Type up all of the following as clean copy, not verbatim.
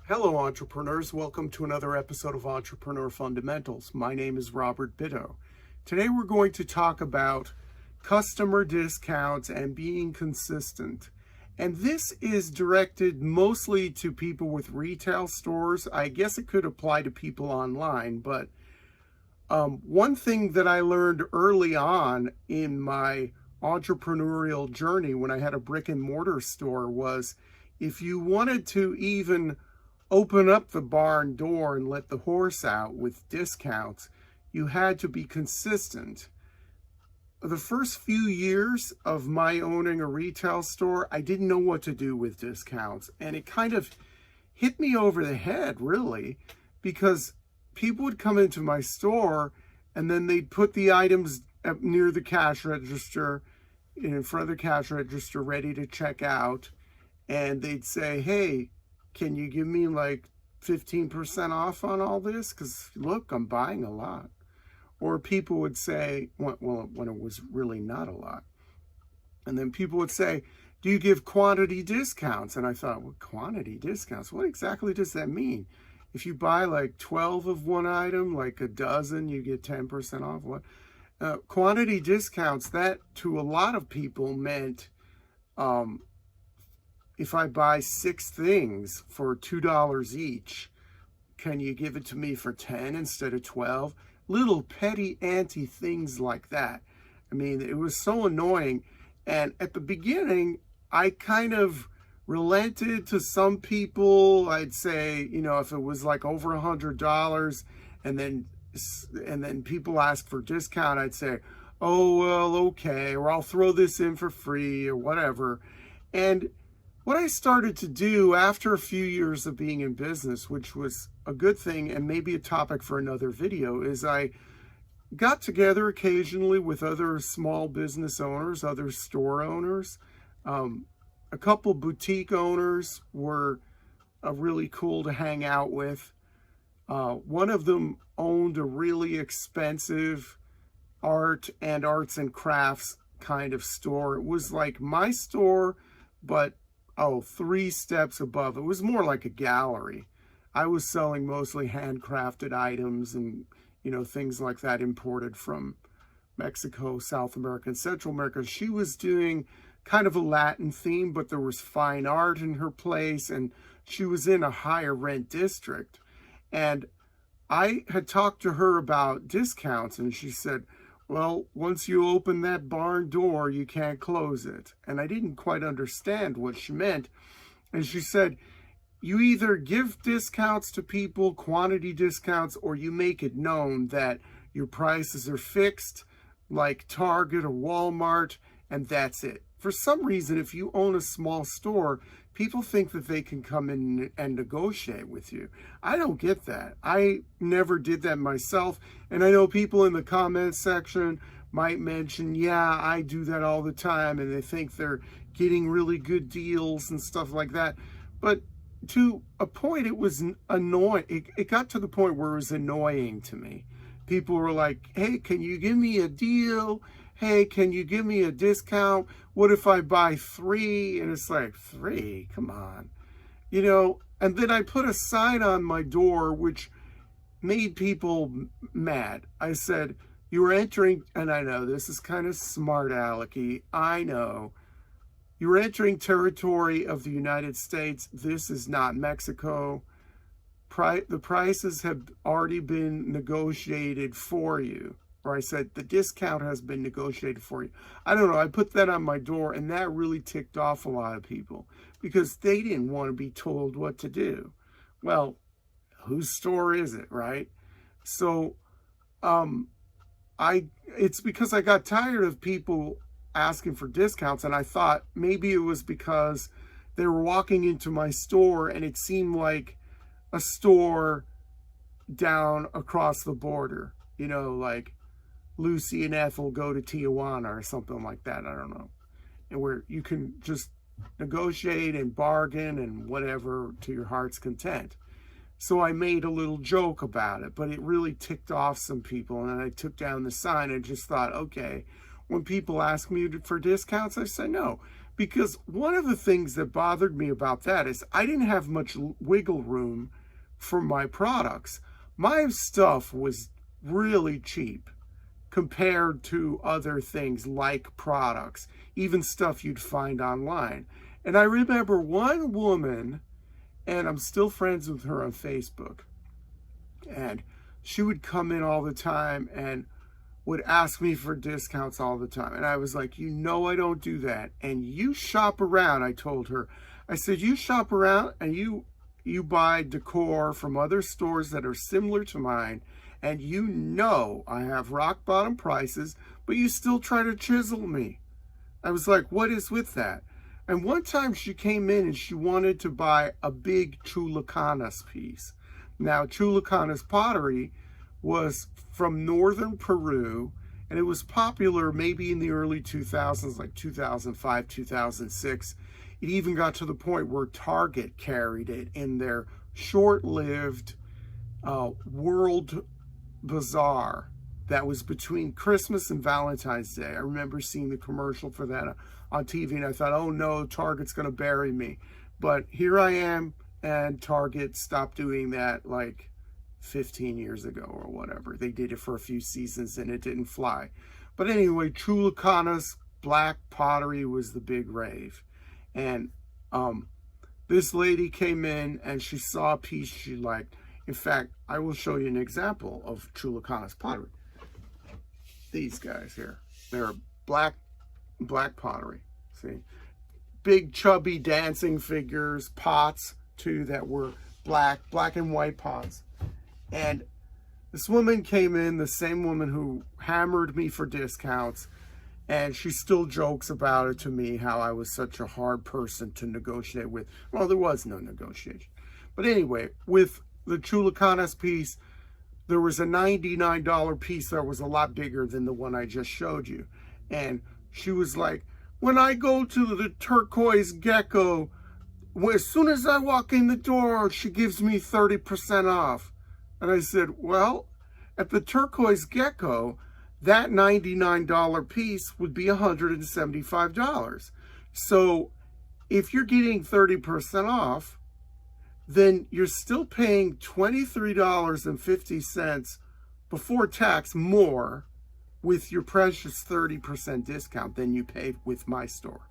Hello, entrepreneurs. Welcome to another episode of Entrepreneur Fundamentals. My name is Robert Bitto. Today, we're going to talk about customer discounts and being consistent. And this is directed mostly to people with retail stores. I guess it could apply to people online, but one thing that I learned early on in my entrepreneurial journey when I had a brick and mortar store was if you wanted to even open up the barn door and let the horse out with discounts, you had to be consistent. The first few years of my owning a retail store, I didn't know what to do with discounts. And it kind of hit me over the head, really, because people would come into my store and then they'd put the items near the cash register, in front of the cash register, ready to check out. And they'd say, hey, can you give me like 15% off on all this? Because look, I'm buying a lot. Or people would say, well, when it was really not a lot. And then people would say, do you give quantity discounts? And I thought, well, quantity discounts? What exactly does that mean? If you buy like 12 of one item, like a dozen, you get 10% off. What? Quantity discounts, that to a lot of people meant if I buy 6 things for $2 each, can you give it to me for 10 instead of 12? Little petty ante things like that. I mean, it was so annoying. And at the beginning, I kind of relented to some people. I'd say, you know, if it was like over $100 and then people ask for discount, I'd say, oh, well, okay, or I'll throw this in for free or whatever. And what I started to do after a few years of being in business, which was a good thing and maybe a topic for another video, is I got together occasionally with other small business owners, other store owners. A couple boutique owners were really cool to hang out with. One of them owned a really expensive art and arts and crafts kind of store. It was like my store, but 3 steps above. It was more like a gallery. I was selling mostly handcrafted items and, you know, things like that imported from Mexico, South America, and Central America. She was doing kind of a Latin theme, but there was fine art in her place, and she was in a higher rent district. And I had talked to her about discounts, and she said, well, once you open that barn door, you can't close it. And I didn't quite understand what she meant. And she said, you either give discounts to people, quantity discounts, or you make it known that your prices are fixed, like Target or Walmart, and that's it. For some reason, if you own a small store, people think that they can come in and negotiate with you. I don't get that. I never did that myself. And I know people in the comments section might mention, yeah, I do that all the time. And they think they're getting really good deals and stuff like that. But to a point, it was annoying. It got to the point where it was annoying to me. People were like, hey, can you give me a deal? Hey, can you give me a discount? What if I buy 3? And it's like, 3? Come on. You know, and then I put a sign on my door, which made people mad. I said, you're entering, and I know this is kind of smart alecky. I know. You're entering territory of the United States. This is not Mexico. The prices have already been negotiated for you. Or I said, the discount has been negotiated for you. I don't know. I put that on my door, and that really ticked off a lot of people because they didn't want to be told what to do. Well, whose store is it, right? So it's because I got tired of people asking for discounts, and I thought maybe it was because they were walking into my store and it seemed like a store down across the border, you know, like Lucy and Ethel go to Tijuana or something like that. I don't know. And where you can just negotiate and bargain and whatever to your heart's content. So I made a little joke about it, but it really ticked off some people. And then I took down the sign and just thought, okay, when people ask me for discounts, I say no. Because one of the things that bothered me about that is I didn't have much wiggle room for my products. My stuff was really cheap compared to other things like products, even stuff you'd find online. And I remember one woman, and I'm still friends with her on Facebook, and she would come in all the time and would ask me for discounts all the time. And I was like, you know, I don't do that. And you shop around, I told her. I said, you shop around and you buy decor from other stores that are similar to mine, and you know I have rock bottom prices, but you still try to chisel me. I was like, what is with that? And one time she came in and she wanted to buy a big Chulucanas piece. Now, Chulucanas pottery was from northern Peru, and it was popular maybe in the early 2000s, like 2005, 2006. It even got to the point where Target carried it in their short-lived World Bazaar that was between Christmas and Valentine's Day. I remember seeing the commercial for that on TV, and I thought, oh no, Target's going to bury me. But here I am, and Target stopped doing that like 15 years ago or whatever. They did it for a few seasons and it didn't fly. But anyway, Chulucanas black pottery was the big rave. And this lady came in and she saw a piece she liked. In fact, I will show you an example of Chulucanas pottery. These guys here, they're black pottery. See, big chubby dancing figures, pots too that were black and white pots. And this woman came in, the same woman who hammered me for discounts, and she still jokes about it to me, how I was such a hard person to negotiate with. Well, there was no negotiation. But anyway, with the Chulucanas piece, there was a $99 piece that was a lot bigger than the one I just showed you. And she was like, when I go to the Turquoise Gecko, as soon as I walk in the door, she gives me 30% off. And I said, well, at the Turquoise Gecko, that $99 piece would be $175. So if you're getting 30% off, then you're still paying $23.50 before tax more with your precious 30% discount than you paid with my store.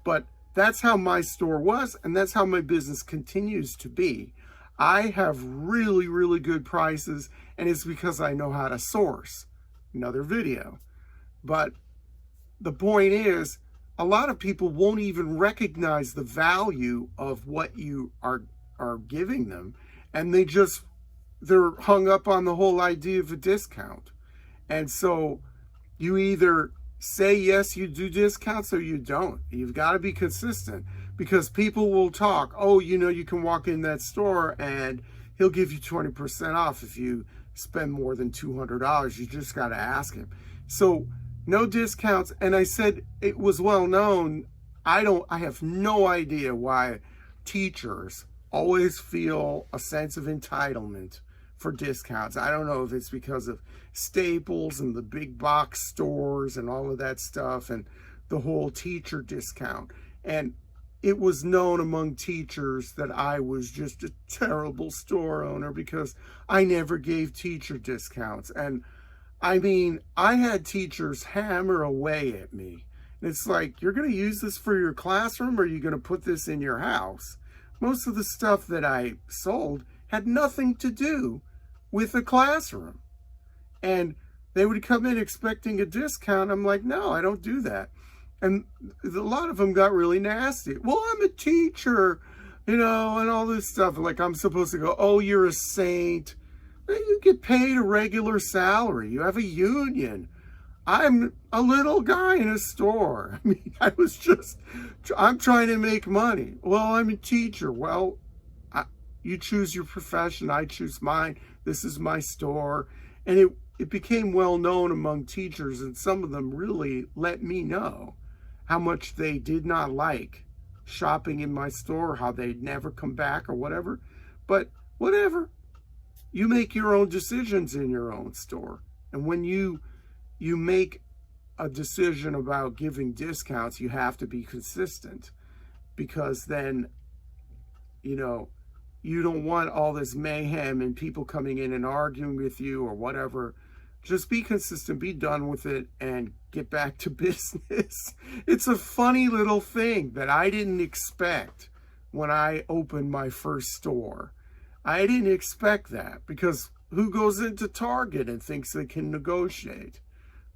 But that's how my store was, and that's how my business continues to be. I have really, really good prices, and it's because I know how to source. Another video. But the point is, a lot of people won't even recognize the value of what you are giving them, and they're hung up on the whole idea of a discount. And so you either say yes, you do discounts, or you don't. You've got to be consistent, because people will talk, oh, you know, you can walk in that store and he'll give you 20% off if you spend more than $200. You just got to ask him. So no discounts. And I said, it was well known. I have no idea why teachers always feel a sense of entitlement for discounts. I don't know if it's because of Staples and the big box stores and all of that stuff and the whole teacher discount. And it was known among teachers that I was just a terrible store owner because I never gave teacher discounts. And I mean, I had teachers hammer away at me. And it's like, you're going to use this for your classroom, or are you going to put this in your house? Most of the stuff that I sold had nothing to do with the classroom. And they would come in expecting a discount. I'm like, no, I don't do that. And a lot of them got really nasty. Well, I'm a teacher, you know, and all this stuff. Like, I'm supposed to go, oh, you're a saint. You get paid a regular salary. You have a union. I'm a little guy in a store. I mean, I'm trying to make money. Well, I'm a teacher. Well, you choose your profession. I choose mine. This is my store. And it became well known among teachers, and some of them really let me know how much they did not like shopping in my store, how they'd never come back or whatever. But whatever. You make your own decisions in your own store. And when you make a decision about giving discounts, you have to be consistent, because then, you know, you don't want all this mayhem and people coming in and arguing with you or whatever. Just be consistent, be done with it, and get back to business. It's a funny little thing that I didn't expect when I opened my first store. I didn't expect that, because who goes into Target and thinks they can negotiate?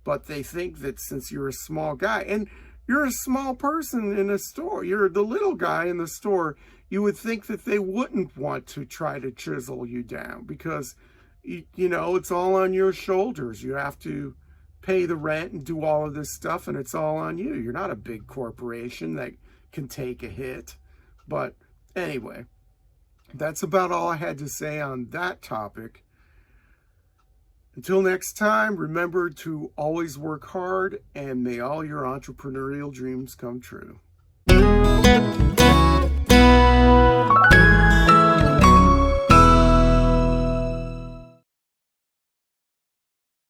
But they think that since you're a small guy, and you're a small person in a store, you're the little guy in the store, you would think that they wouldn't want to try to chisel you down, because, you know, it's all on your shoulders. You have to pay the rent and do all of this stuff, and it's all on you. You're not a big corporation that can take a hit. But anyway, that's about all I had to say on that topic. Until next time, remember to always work hard, and may all your entrepreneurial dreams come true.